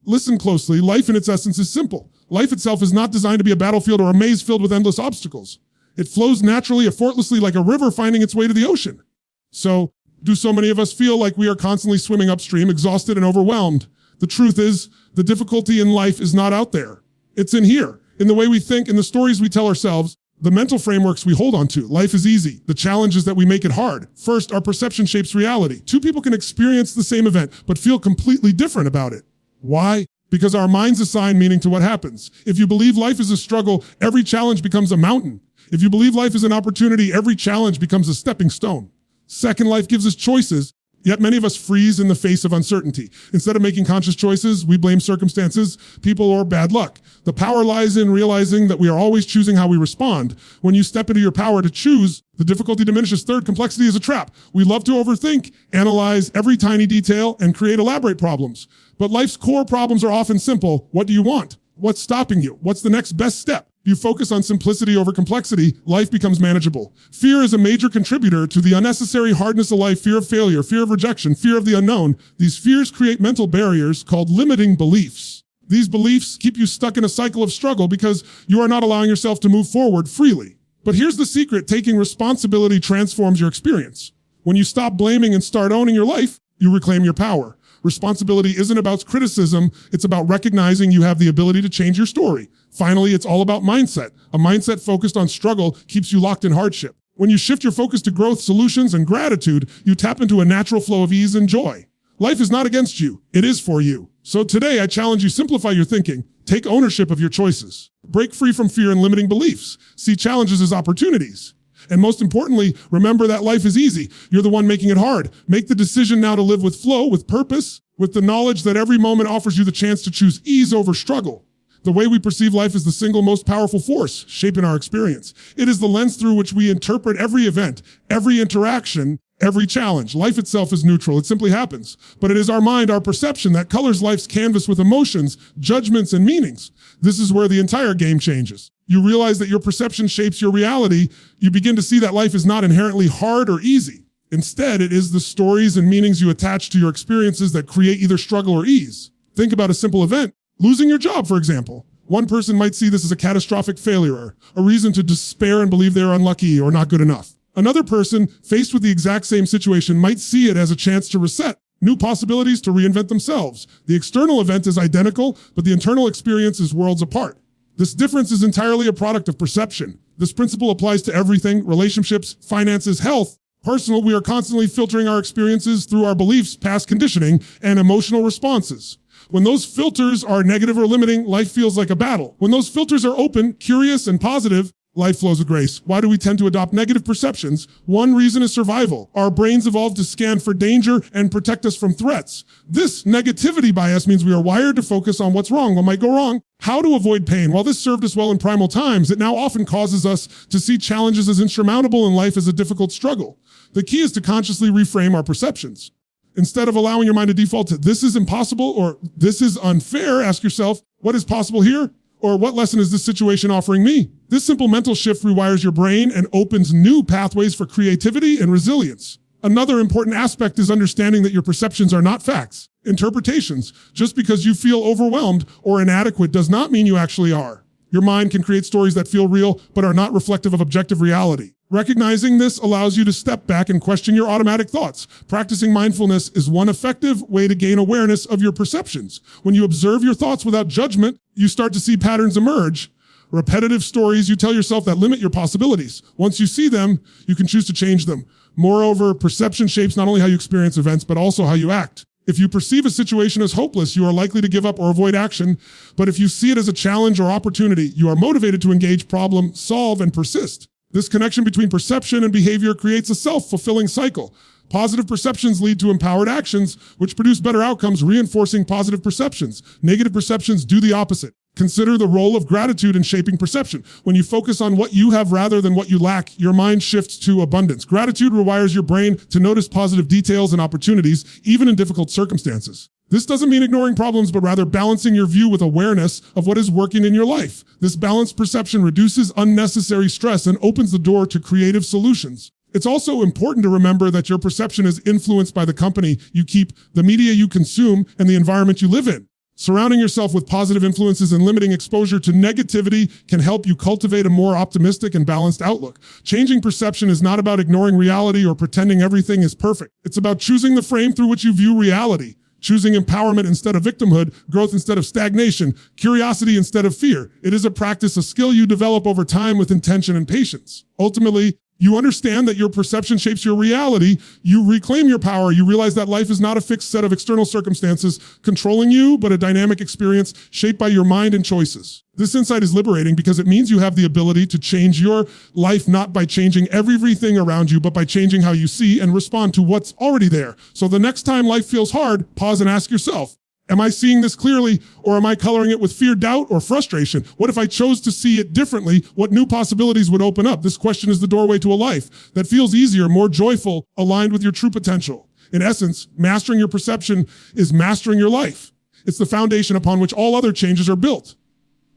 Listen closely. Life in its essence is simple. Life itself is not designed to be a battlefield or a maze filled with endless obstacles. It flows naturally, effortlessly, like a river finding its way to the ocean. So, do so many of us feel like we are constantly swimming upstream, exhausted and overwhelmed? The truth is, the difficulty in life is not out there. It's in here, in the way we think, in the stories we tell ourselves, the mental frameworks we hold on to. Life is easy. The challenge is that we make it hard. First, our perception shapes reality. Two people can experience the same event, but feel completely different about it. Why? Because our minds assign meaning to what happens. If you believe life is a struggle, every challenge becomes a mountain. If you believe life is an opportunity, every challenge becomes a stepping stone. Second, life gives us choices, yet many of us freeze in the face of uncertainty. Instead of making conscious choices, we blame circumstances, people, or bad luck. The power lies in realizing that we are always choosing how we respond. When you step into your power to choose, the difficulty diminishes. Third, complexity is a trap. We love to overthink, analyze every tiny detail, and create elaborate problems. But life's core problems are often simple. What do you want? What's stopping you? What's the next best step? You focus on simplicity over complexity, life becomes manageable. Fear is a major contributor to the unnecessary hardness of life, fear of failure, fear of rejection, fear of the unknown. These fears create mental barriers called limiting beliefs. These beliefs keep you stuck in a cycle of struggle because you are not allowing yourself to move forward freely. But here's the secret: taking responsibility transforms your experience. When you stop blaming and start owning your life, you reclaim your power. Responsibility isn't about criticism, it's about recognizing you have the ability to change your story. Finally, it's all about mindset. A mindset focused on struggle keeps you locked in hardship. When you shift your focus to growth, solutions, and gratitude, you tap into a natural flow of ease and joy. Life is not against you, it is for you. So today, I challenge you, simplify your thinking. Take ownership of your choices. Break free from fear and limiting beliefs. See challenges as opportunities. And most importantly, remember that life is easy. You're the one making it hard. Make the decision now to live with flow, with purpose, with the knowledge that every moment offers you the chance to choose ease over struggle. The way we perceive life is the single most powerful force shaping our experience. It is the lens through which we interpret every event, every interaction, every challenge. Life itself is neutral. It simply happens. But it is our mind, our perception, that colors life's canvas with emotions, judgments, and meanings. This is where the entire game changes. You realize that your perception shapes your reality. You begin to see that life is not inherently hard or easy. Instead, it is the stories and meanings you attach to your experiences that create either struggle or ease. Think about a simple event. Losing your job, for example. One person might see this as a catastrophic failure, a reason to despair and believe they are unlucky or not good enough. Another person, faced with the exact same situation, might see it as a chance to reset, new possibilities to reinvent themselves. The external event is identical, but the internal experience is worlds apart. This difference is entirely a product of perception. This principle applies to everything: relationships, finances, health. Personal, we are constantly filtering our experiences through our beliefs, past conditioning, and emotional responses. When those filters are negative or limiting, life feels like a battle. When those filters are open, curious, and positive, life flows with grace. Why do we tend to adopt negative perceptions? One reason is survival. Our brains evolved to scan for danger and protect us from threats. This negativity bias means we are wired to focus on what's wrong, what might go wrong, how to avoid pain. While this served us well in primal times, it now often causes us to see challenges as insurmountable and life as a difficult struggle. The key is to consciously reframe our perceptions. Instead of allowing your mind to default to "this is impossible" or "this is unfair," ask yourself, what is possible here? Or what lesson is this situation offering me? This simple mental shift rewires your brain and opens new pathways for creativity and resilience. Another important aspect is understanding that your perceptions are not facts, interpretations. Just because you feel overwhelmed or inadequate does not mean you actually are. Your mind can create stories that feel real but are not reflective of objective reality. Recognizing this allows you to step back and question your automatic thoughts. Practicing mindfulness is one effective way to gain awareness of your perceptions. When you observe your thoughts without judgment, you start to see patterns emerge. Repetitive stories you tell yourself that limit your possibilities. Once you see them, you can choose to change them. Moreover, perception shapes not only how you experience events, but also how you act. If you perceive a situation as hopeless, you are likely to give up or avoid action. But if you see it as a challenge or opportunity, you are motivated to engage, problem, solve, and persist. This connection between perception and behavior creates a self-fulfilling cycle. Positive perceptions lead to empowered actions, which produce better outcomes, reinforcing positive perceptions. Negative perceptions do the opposite. Consider the role of gratitude in shaping perception. When you focus on what you have rather than what you lack, your mind shifts to abundance. Gratitude rewires your brain to notice positive details and opportunities, even in difficult circumstances. This doesn't mean ignoring problems, but rather balancing your view with awareness of what is working in your life. This balanced perception reduces unnecessary stress and opens the door to creative solutions. It's also important to remember that your perception is influenced by the company you keep, the media you consume, and the environment you live in. Surrounding yourself with positive influences and limiting exposure to negativity can help you cultivate a more optimistic and balanced outlook. Changing perception is not about ignoring reality or pretending everything is perfect. It's about choosing the frame through which you view reality, choosing empowerment instead of victimhood, growth instead of stagnation, curiosity instead of fear. It is a practice, a skill you develop over time with intention and patience. Ultimately, you understand that your perception shapes your reality. You reclaim your power. You realize that life is not a fixed set of external circumstances controlling you, but a dynamic experience shaped by your mind and choices. This insight is liberating because it means you have the ability to change your life not by changing everything around you, but by changing how you see and respond to what's already there. So the next time life feels hard, pause and ask yourself, am I seeing this clearly, or am I coloring it with fear, doubt, or frustration? What if I chose to see it differently? What new possibilities would open up? This question is the doorway to a life that feels easier, more joyful, aligned with your true potential. In essence, mastering your perception is mastering your life. It's the foundation upon which all other changes are built.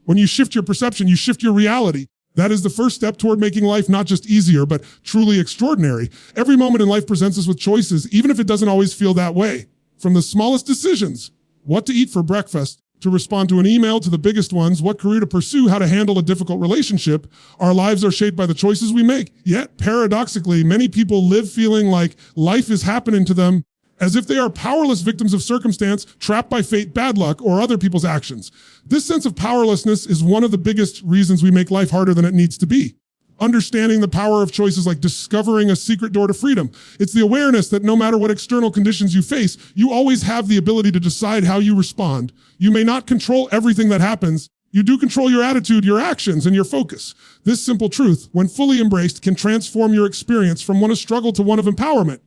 When you shift your perception, you shift your reality. That is the first step toward making life not just easier, but truly extraordinary. Every moment in life presents us with choices, even if it doesn't always feel that way. From the smallest decisions, what to eat for breakfast, to respond to an email, to the biggest ones, what career to pursue, how to handle a difficult relationship, our lives are shaped by the choices we make. Yet, paradoxically, many people live feeling like life is happening to them as if they are powerless victims of circumstance, trapped by fate, bad luck, or other people's actions. This sense of powerlessness is one of the biggest reasons we make life harder than it needs to be. Understanding the power of choices like discovering a secret door to freedom. It's the awareness that no matter what external conditions you face, you always have the ability to decide how you respond. You may not control everything that happens. You do control your attitude, your actions, and your focus. This simple truth, when fully embraced, can transform your experience from one of struggle to one of empowerment.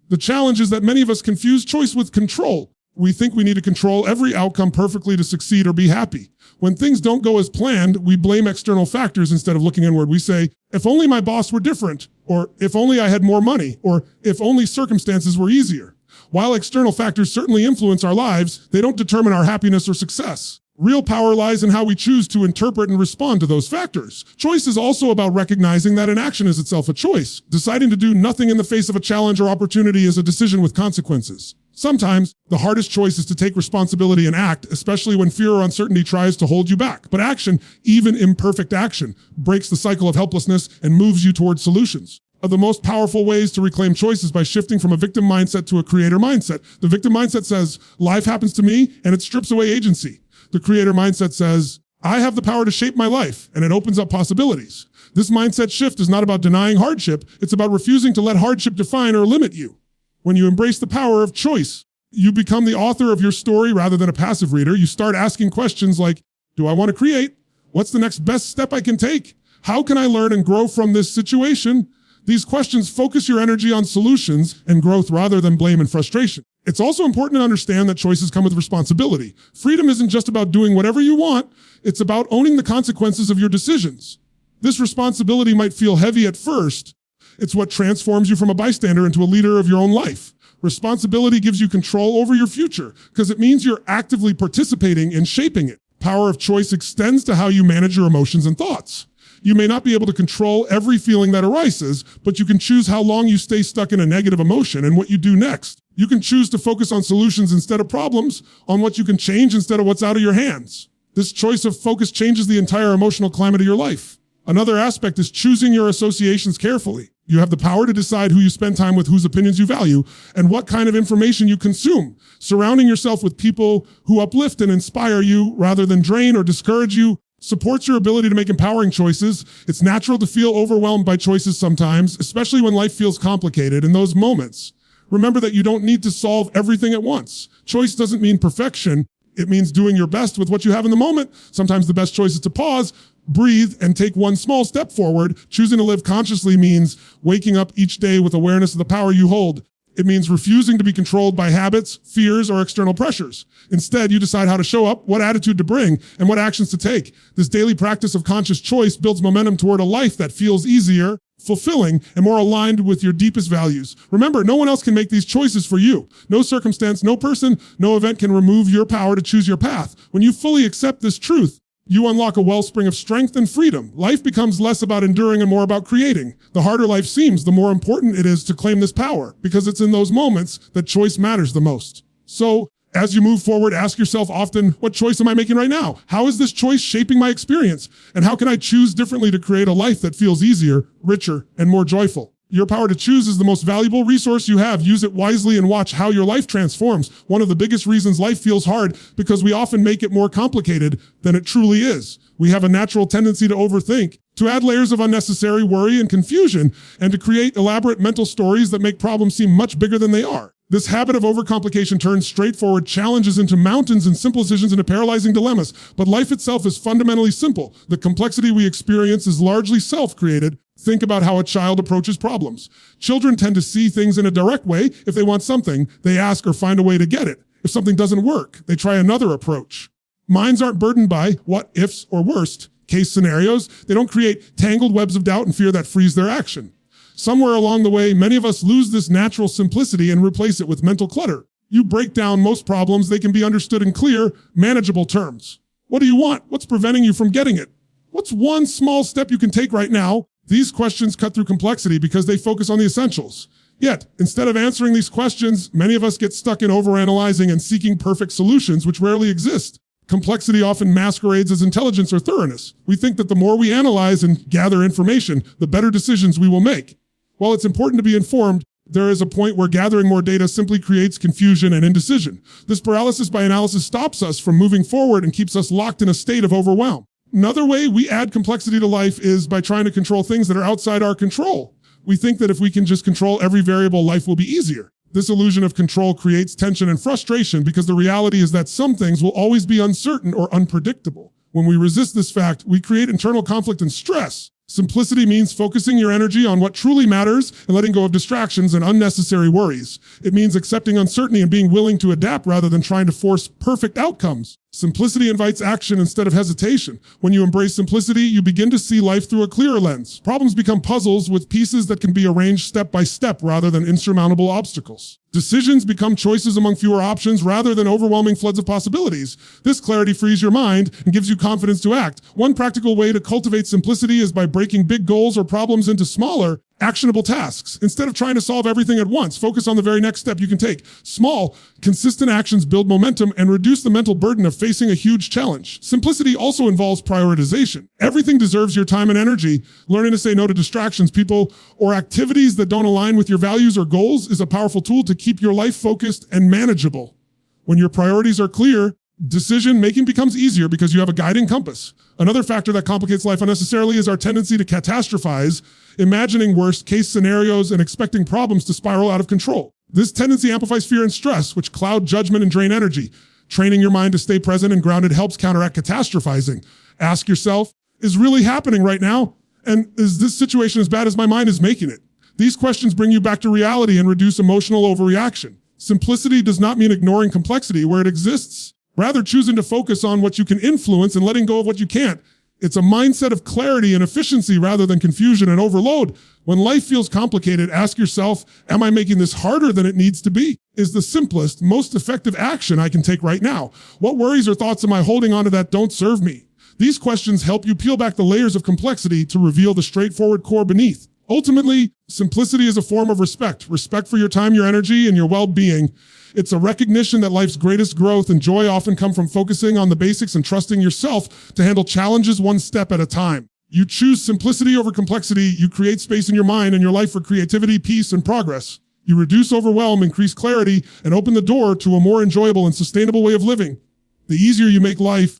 The challenge is that many of us confuse choice with control. We think we need to control every outcome perfectly to succeed or be happy. When things don't go as planned, we blame external factors instead of looking inward. We say, if only my boss were different, or if only I had more money, or if only circumstances were easier. While external factors certainly influence our lives, they don't determine our happiness or success. Real power lies in how we choose to interpret and respond to those factors. Choice is also about recognizing that an action is itself a choice. Deciding to do nothing in the face of a challenge or opportunity is a decision with consequences. Sometimes, the hardest choice is to take responsibility and act, especially when fear or uncertainty tries to hold you back. But action, even imperfect action, breaks the cycle of helplessness and moves you towards solutions. Of the most powerful ways to reclaim choice is by shifting from a victim mindset to a creator mindset. The victim mindset says, life happens to me, and it strips away agency. The creator mindset says, I have the power to shape my life, and it opens up possibilities. This mindset shift is not about denying hardship. It's about refusing to let hardship define or limit you. When you embrace the power of choice, you become the author of your story rather than a passive reader. You start asking questions like, do I want to create? What's the next best step I can take? How can I learn and grow from this situation? These questions focus your energy on solutions and growth rather than blame and frustration. It's also important to understand that choices come with responsibility. Freedom isn't just about doing whatever you want. It's about owning the consequences of your decisions. This responsibility might feel heavy at first. It's what transforms you from a bystander into a leader of your own life. Responsibility gives you control over your future because it means you're actively participating in shaping it. Power of choice extends to how you manage your emotions and thoughts. You may not be able to control every feeling that arises, but you can choose how long you stay stuck in a negative emotion and what you do next. You can choose to focus on solutions instead of problems, on what you can change instead of what's out of your hands. This choice of focus changes the entire emotional climate of your life. Another aspect is choosing your associations carefully. You have the power to decide who you spend time with, whose opinions you value, and what kind of information you consume. Surrounding yourself with people who uplift and inspire you rather than drain or discourage you supports your ability to make empowering choices. It's natural to feel overwhelmed by choices sometimes, especially when life feels complicated. In those moments, remember that you don't need to solve everything at once. Choice doesn't mean perfection. It means doing your best with what you have in the moment. Sometimes the best choice is to pause, breathe, and take one small step forward. Choosing to live consciously means waking up each day with awareness of the power you hold. It means refusing to be controlled by habits, fears, or external pressures. Instead, you decide how to show up, what attitude to bring, and what actions to take. This daily practice of conscious choice builds momentum toward a life that feels easier, fulfilling, and more aligned with your deepest values. Remember, no one else can make these choices for you. No circumstance, no person, no event can remove your power to choose your path. When you fully accept this truth, you unlock a wellspring of strength and freedom. Life becomes less about enduring and more about creating. The harder life seems, the more important it is to claim this power, because it's in those moments that choice matters the most. So, As you move forward, ask yourself often, what choice am I making right now? How is this choice shaping my experience? And how can I choose differently to create a life that feels easier, richer, and more joyful? Your power to choose is the most valuable resource you have. Use it wisely and watch how your life transforms. One of the biggest reasons life feels hard because we often make it more complicated than it truly is. We have a natural tendency to overthink, to add layers of unnecessary worry and confusion, and to create elaborate mental stories that make problems seem much bigger than they are. This habit of overcomplication turns straightforward challenges into mountains and simple decisions into paralyzing dilemmas. But life itself is fundamentally simple. The complexity we experience is largely self-created. Think about how a child approaches problems. Children tend to see things in a direct way. If they want something, they ask or find a way to get it. If something doesn't work, they try another approach. Minds aren't burdened by what ifs or worst case scenarios. They don't create tangled webs of doubt and fear that freeze their action. Somewhere along the way, many of us lose this natural simplicity and replace it with mental clutter. You break down most problems, they can be understood in clear, manageable terms. What do you want? What's preventing you from getting it? What's one small step you can take right now? These questions cut through complexity because they focus on the essentials. Yet, instead of answering these questions, many of us get stuck in overanalyzing and seeking perfect solutions, which rarely exist. Complexity often masquerades as intelligence or thoroughness. We think that the more we analyze and gather information, the better decisions we will make. While it's important to be informed, there is a point where gathering more data simply creates confusion and indecision. This paralysis by analysis stops us from moving forward and keeps us locked in a state of overwhelm. Another way we add complexity to life is by trying to control things that are outside our control. We think that if we can just control every variable, life will be easier. This illusion of control creates tension and frustration because the reality is that some things will always be uncertain or unpredictable. When we resist this fact, we create internal conflict and stress. Simplicity means focusing your energy on what truly matters and letting go of distractions and unnecessary worries. It means accepting uncertainty and being willing to adapt rather than trying to force perfect outcomes. Simplicity invites action instead of hesitation. When you embrace simplicity, you begin to see life through a clearer lens. Problems become puzzles with pieces that can be arranged step by step rather than insurmountable obstacles. Decisions become choices among fewer options rather than overwhelming floods of possibilities. This clarity frees your mind and gives you confidence to act. One practical way to cultivate simplicity is by breaking big goals or problems into smaller, actionable tasks. Instead of trying to solve everything at once, focus on the very next step you can take. Small, consistent actions build momentum and reduce the mental burden of facing a huge challenge. Simplicity also involves prioritization. Everything deserves your time and energy. Learning to say no to distractions, people, or activities that don't align with your values or goals is a powerful tool to keep your life focused and manageable. When your priorities are clear, decision making becomes easier because you have a guiding compass. Another factor that complicates life unnecessarily is our tendency to catastrophize, imagining worst case scenarios and expecting problems to spiral out of control. This tendency amplifies fear and stress, which cloud judgment and drain energy. Training your mind to stay present and grounded helps counteract catastrophizing. Ask yourself, is really happening right now? And is this situation as bad as my mind is making it? These questions bring you back to reality and reduce emotional overreaction. Simplicity does not mean ignoring complexity where it exists. Rather, choosing to focus on what you can influence and letting go of what you can't. It's a mindset of clarity and efficiency rather than confusion and overload. When life feels complicated, ask yourself, am I making this harder than it needs to be? Is the simplest, most effective action I can take right now? What worries or thoughts am I holding onto that don't serve me? These questions help you peel back the layers of complexity to reveal the straightforward core beneath. Ultimately, simplicity is a form of respect. Respect for your time, your energy, and your well-being. It's a recognition that life's greatest growth and joy often come from focusing on the basics and trusting yourself to handle challenges one step at a time. You choose simplicity over complexity. You create space in your mind and your life for creativity, peace, and progress. You reduce overwhelm, increase clarity, and open the door to a more enjoyable and sustainable way of living. The easier you make life,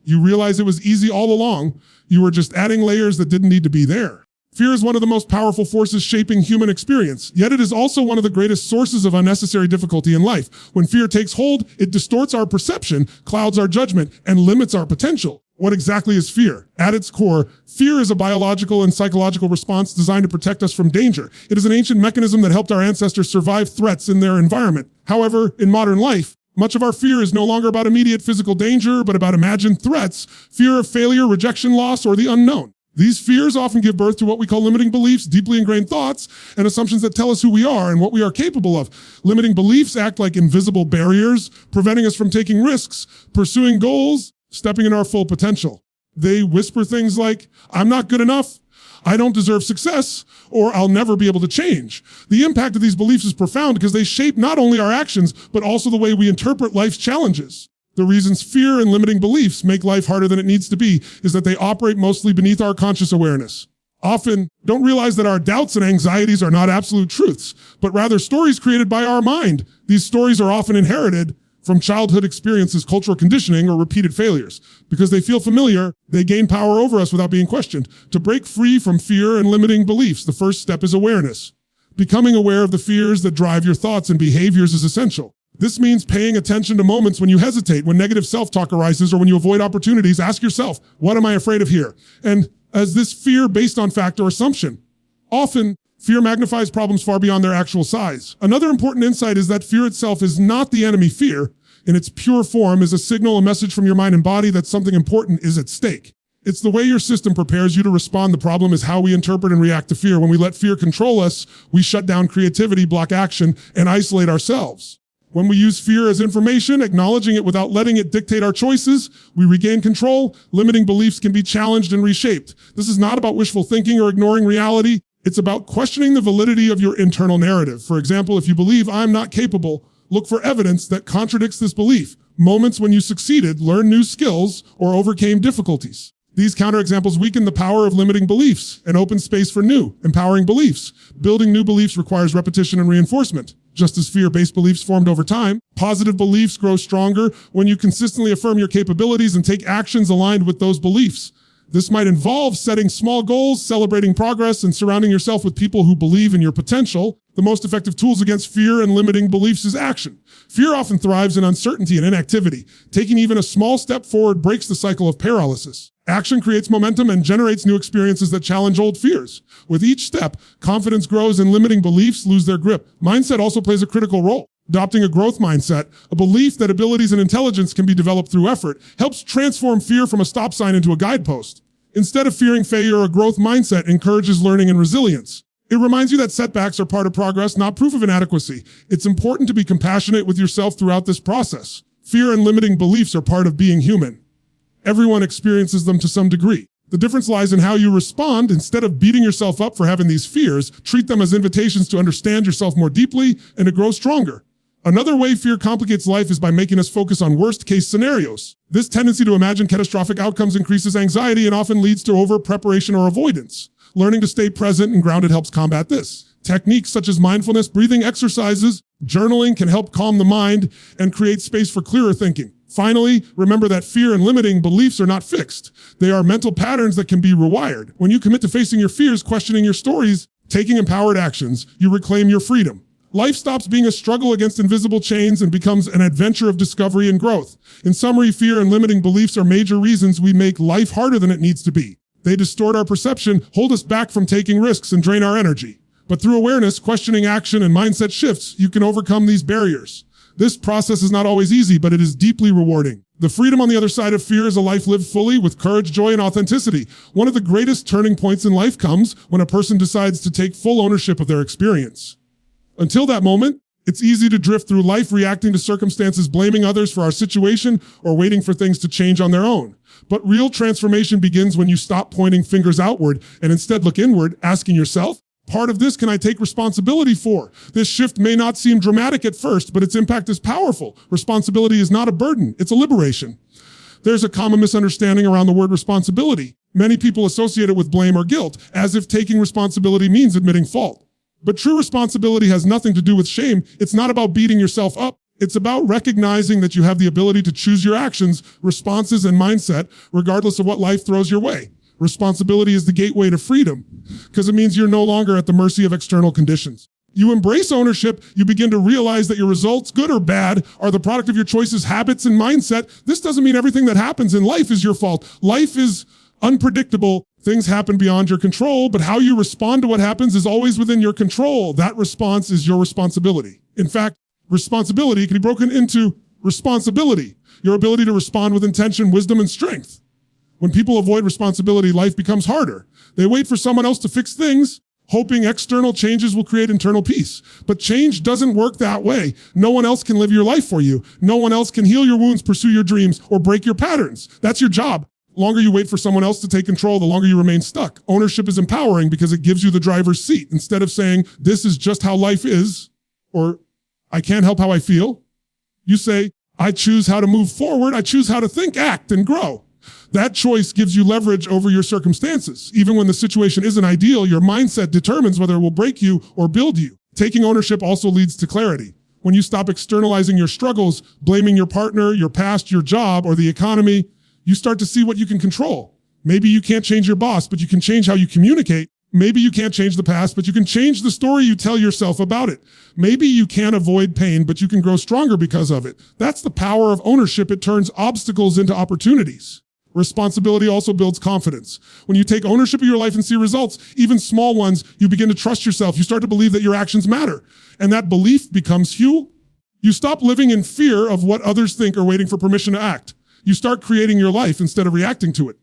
you realize it was easy all along. You were just adding layers that didn't need to be there. Fear is one of the most powerful forces shaping human experience, yet it is also one of the greatest sources of unnecessary difficulty in life. When fear takes hold, it distorts our perception, clouds our judgment, and limits our potential. What exactly is fear? At its core, fear is a biological and psychological response designed to protect us from danger. It is an ancient mechanism that helped our ancestors survive threats in their environment. However, in modern life, much of our fear is no longer about immediate physical danger, but about imagined threats, fear of failure, rejection, loss, or the unknown. These fears often give birth to what we call limiting beliefs, deeply ingrained thoughts, and assumptions that tell us who we are and what we are capable of. Limiting beliefs act like invisible barriers, preventing us from taking risks, pursuing goals, stepping in our full potential. They whisper things like, I'm not good enough, I don't deserve success, or I'll never be able to change. The impact of these beliefs is profound because they shape not only our actions, but also the way we interpret life's challenges. The reasons fear and limiting beliefs make life harder than it needs to be is that they operate mostly beneath our conscious awareness. Often don't realize that our doubts and anxieties are not absolute truths, but rather stories created by our mind. These stories are often inherited from childhood experiences, cultural conditioning, or repeated failures. Because they feel familiar, they gain power over us without being questioned. To break free from fear and limiting beliefs, the first step is awareness. Becoming aware of the fears that drive your thoughts and behaviors is essential. This means paying attention to moments when you hesitate, when negative self-talk arises, or when you avoid opportunities. Ask yourself, what am I afraid of here? And as this fear based on fact or assumption. Often, fear magnifies problems far beyond their actual size. Another important insight is that fear itself is not the enemy. Fear, in its pure form, is a signal, a message from your mind and body that something important is at stake. It's the way your system prepares you to respond. The problem is how we interpret and react to fear. When we let fear control us, we shut down creativity, block action, and isolate ourselves. When we use fear as information, acknowledging it without letting it dictate our choices, we regain control. Limiting beliefs can be challenged and reshaped. This is not about wishful thinking or ignoring reality. It's about questioning the validity of your internal narrative. For example, if you believe I'm not capable, look for evidence that contradicts this belief. Moments when you succeeded, learned new skills, or overcame difficulties. These counterexamples weaken the power of limiting beliefs and open space for new, empowering beliefs. Building new beliefs requires repetition and reinforcement. Just as fear-based beliefs formed over time, positive beliefs grow stronger when you consistently affirm your capabilities and take actions aligned with those beliefs. This might involve setting small goals, celebrating progress, and surrounding yourself with people who believe in your potential. The most effective tools against fear and limiting beliefs is action. Fear often thrives in uncertainty and inactivity. Taking even a small step forward breaks the cycle of paralysis. Action creates momentum and generates new experiences that challenge old fears. With each step, confidence grows and limiting beliefs lose their grip. Mindset also plays a critical role. Adopting a growth mindset, a belief that abilities and intelligence can be developed through effort, helps transform fear from a stop sign into a guidepost. Instead of fearing failure, a growth mindset encourages learning and resilience. It reminds you that setbacks are part of progress, not proof of inadequacy. It's important to be compassionate with yourself throughout this process. Fear and limiting beliefs are part of being human. Everyone experiences them to some degree. The difference lies in how you respond. Instead of beating yourself up for having these fears, treat them as invitations to understand yourself more deeply and to grow stronger. Another way fear complicates life is by making us focus on worst-case scenarios. This tendency to imagine catastrophic outcomes increases anxiety and often leads to over-preparation or avoidance. Learning to stay present and grounded helps combat this. Techniques such as mindfulness, breathing exercises, journaling can help calm the mind and create space for clearer thinking. Finally, remember that fear and limiting beliefs are not fixed. They are mental patterns that can be rewired. When you commit to facing your fears, questioning your stories, taking empowered actions, you reclaim your freedom. Life stops being a struggle against invisible chains and becomes an adventure of discovery and growth. In summary, fear and limiting beliefs are major reasons we make life harder than it needs to be. They distort our perception, hold us back from taking risks, and drain our energy. But through awareness, questioning action, and mindset shifts, you can overcome these barriers. This process is not always easy, but it is deeply rewarding. The freedom on the other side of fear is a life lived fully with courage, joy, and authenticity. One of the greatest turning points in life comes when a person decides to take full ownership of their experience. Until that moment, it's easy to drift through life reacting to circumstances, blaming others for our situation, or waiting for things to change on their own. But real transformation begins when you stop pointing fingers outward and instead look inward, asking yourself, part of this can I take responsibility for? This shift may not seem dramatic at first, but its impact is powerful. Responsibility is not a burden, it's a liberation. There's a common misunderstanding around the word responsibility. Many people associate it with blame or guilt, as if taking responsibility means admitting fault. But true responsibility has nothing to do with shame. It's not about beating yourself up. It's about recognizing that you have the ability to choose your actions, responses, and mindset, regardless of what life throws your way. Responsibility is the gateway to freedom, because it means you're no longer at the mercy of external conditions. You embrace ownership, you begin to realize that your results, good or bad, are the product of your choices, habits, and mindset. This doesn't mean everything that happens in life is your fault. Life is unpredictable. Things happen beyond your control, but how you respond to what happens is always within your control. That response is your responsibility. In fact, responsibility can be broken into responsibility, your ability to respond with intention, wisdom, and strength. When people avoid responsibility, life becomes harder. They wait for someone else to fix things, hoping external changes will create internal peace. But change doesn't work that way. No one else can live your life for you. No one else can heal your wounds, pursue your dreams, or break your patterns. That's your job. The longer you wait for someone else to take control, the longer you remain stuck. Ownership is empowering because it gives you the driver's seat. Instead of saying, this is just how life is, or I can't help how I feel, you say, I choose how to move forward. I choose how to think, act, and grow. That choice gives you leverage over your circumstances. Even when the situation isn't ideal, your mindset determines whether it will break you or build you. Taking ownership also leads to clarity. When you stop externalizing your struggles, blaming your partner, your past, your job, or the economy, you start to see what you can control. Maybe you can't change your boss, but you can change how you communicate. Maybe you can't change the past, but you can change the story you tell yourself about it. Maybe you can't avoid pain, but you can grow stronger because of it. That's the power of ownership. It turns obstacles into opportunities. Responsibility also builds confidence. When you take ownership of your life and see results, even small ones, you begin to trust yourself. You start to believe that your actions matter. And that belief becomes fuel. You stop living in fear of what others think or waiting for permission to act. You start creating your life instead of reacting to it.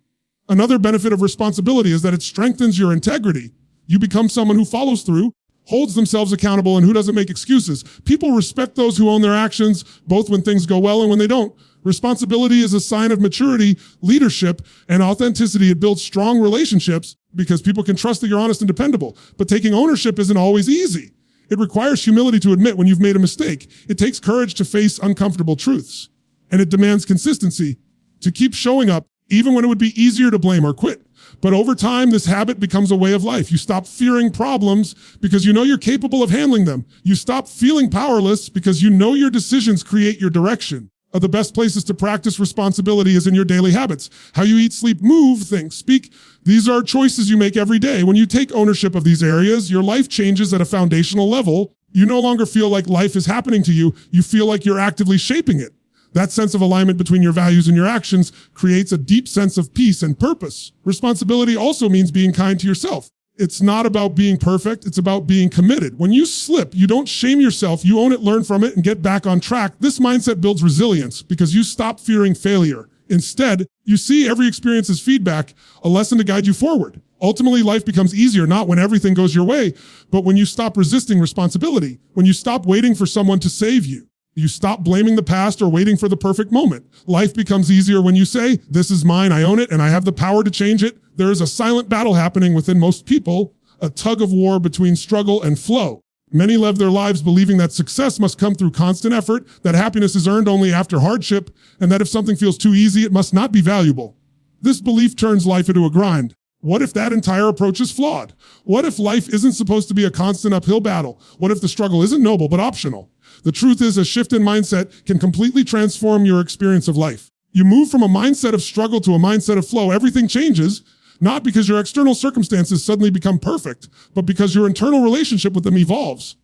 Another benefit of responsibility is that it strengthens your integrity. You become someone who follows through, holds themselves accountable, and who doesn't make excuses. People respect those who own their actions, both when things go well and when they don't. Responsibility is a sign of maturity, leadership, and authenticity. It builds strong relationships because people can trust that you're honest and dependable. But taking ownership isn't always easy. It requires humility to admit when you've made a mistake. It takes courage to face uncomfortable truths. And it demands consistency to keep showing up even when it would be easier to blame or quit. But over time, this habit becomes a way of life. You stop fearing problems because you know you're capable of handling them. You stop feeling powerless because you know your decisions create your direction. The best places to practice responsibility is in your daily habits. How you eat, sleep, move, think, speak. These are choices you make every day. When you take ownership of these areas, your life changes at a foundational level. You no longer feel like life is happening to you. You feel like you're actively shaping it. That sense of alignment between your values and your actions creates a deep sense of peace and purpose. Responsibility also means being kind to yourself. It's not about being perfect. It's about being committed. When you slip, you don't shame yourself. You own it, learn from it, and get back on track. This mindset builds resilience because you stop fearing failure. Instead, you see every experience as feedback, a lesson to guide you forward. Ultimately, life becomes easier, not when everything goes your way, but when you stop resisting responsibility, when you stop waiting for someone to save you. You stop blaming the past or waiting for the perfect moment. Life becomes easier when you say, this is mine, I own it, and I have the power to change it. There is a silent battle happening within most people, a tug of war between struggle and flow. Many live their lives believing that success must come through constant effort, that happiness is earned only after hardship, and that if something feels too easy, it must not be valuable. This belief turns life into a grind. What if that entire approach is flawed? What if life isn't supposed to be a constant uphill battle? What if the struggle isn't noble but optional? The truth is, a shift in mindset can completely transform your experience of life. You move from a mindset of struggle to a mindset of flow. Everything changes, not because your external circumstances suddenly become perfect, but because your internal relationship with them evolves.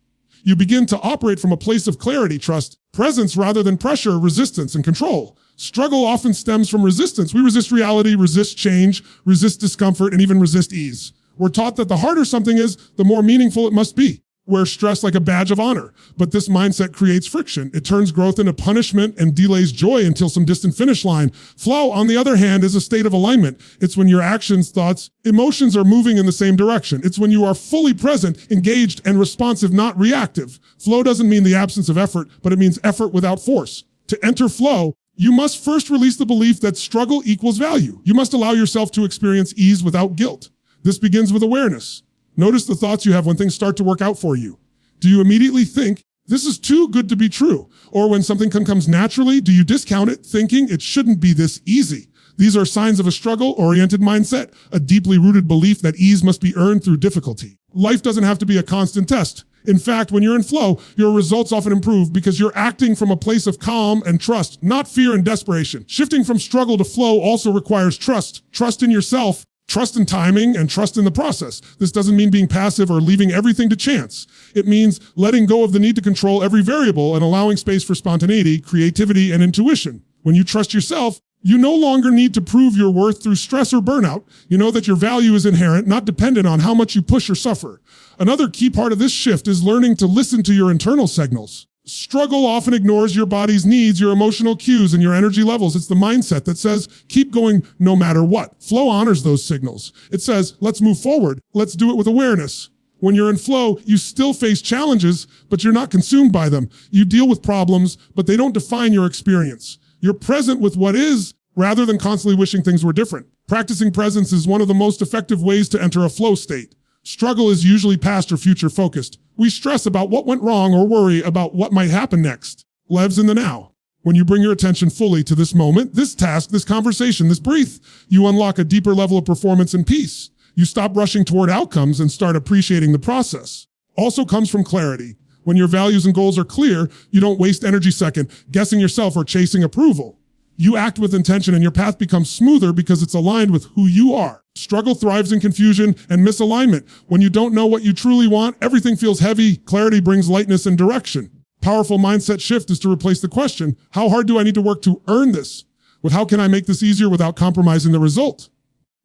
You begin to operate from a place of clarity, trust, presence rather than pressure, resistance, and control. Struggle often stems from resistance. We resist reality, resist change, resist discomfort, and even resist ease. We're taught that the harder something is, the more meaningful it must be. Wear stress like a badge of honor. But this mindset creates friction. It turns growth into punishment and delays joy until some distant finish line. Flow, on the other hand, is a state of alignment. It's when your actions, thoughts, emotions are moving in the same direction. It's when you are fully present, engaged, and responsive, not reactive. Flow doesn't mean the absence of effort, but it means effort without force. To enter flow, you must first release the belief that struggle equals value. You must allow yourself to experience ease without guilt. This begins with awareness. Notice the thoughts you have when things start to work out for you. Do you immediately think, this is too good to be true? Or when something comes naturally, do you discount it, thinking it shouldn't be this easy? These are signs of a struggle-oriented mindset, a deeply rooted belief that ease must be earned through difficulty. Life doesn't have to be a constant test. In fact, when you're in flow, your results often improve because you're acting from a place of calm and trust, not fear and desperation. Shifting from struggle to flow also requires trust. Trust in yourself, trust in timing, and trust in the process. This doesn't mean being passive or leaving everything to chance. It means letting go of the need to control every variable and allowing space for spontaneity, creativity, and intuition. When you trust yourself, you no longer need to prove your worth through stress or burnout. You know that your value is inherent, not dependent on how much you push or suffer. Another key part of this shift is learning to listen to your internal signals. Struggle often ignores your body's needs, your emotional cues, and your energy levels. It's the mindset that says, keep going no matter what. Flow honors those signals. It says, let's move forward. Let's do it with awareness. When you're in flow, you still face challenges, but you're not consumed by them. You deal with problems, but they don't define your experience. You're present with what is rather than constantly wishing things were different. Practicing presence is one of the most effective ways to enter a flow state. Struggle is usually past or future focused. We stress about what went wrong or worry about what might happen next. Lives in the now. When you bring your attention fully to this moment, this task, this conversation, this breath, you unlock a deeper level of performance and peace. You stop rushing toward outcomes and start appreciating the process. Also comes from clarity. When your values and goals are clear, you don't waste energy second guessing yourself or chasing approval. You act with intention and your path becomes smoother because it's aligned with who you are. Struggle thrives in confusion and misalignment. When you don't know what you truly want, everything feels heavy. Clarity brings lightness and direction. Powerful mindset shift is to replace the question, how hard do I need to work to earn this? With how can I make this easier without compromising the result?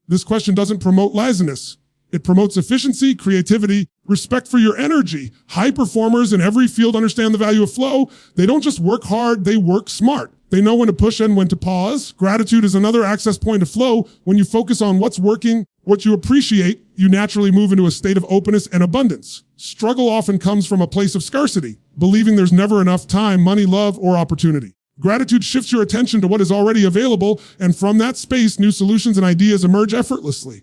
This question doesn't promote laziness. It promotes efficiency, creativity, respect for your energy. High performers in every field understand the value of flow. They don't just work hard, they work smart. They know when to push and when to pause. Gratitude is another access point of flow. When you focus on what's working, what you appreciate, you naturally move into a state of openness and abundance. Struggle often comes from a place of scarcity, believing there's never enough time, money, love, or opportunity. Gratitude shifts your attention to what is already available, and from that space, new solutions and ideas emerge effortlessly.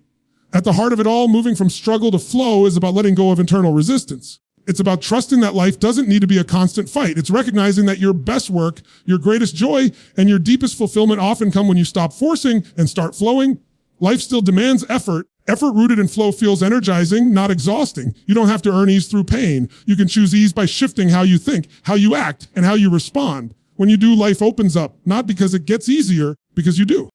At the heart of it all, moving from struggle to flow is about letting go of internal resistance. It's about trusting that life doesn't need to be a constant fight. It's recognizing that your best work, your greatest joy, and your deepest fulfillment often come when you stop forcing and start flowing. Life still demands effort. Effort rooted in flow feels energizing, not exhausting. You don't have to earn ease through pain. You can choose ease by shifting how you think, how you act, and how you respond. When you do, life opens up, not because it gets easier, because you do.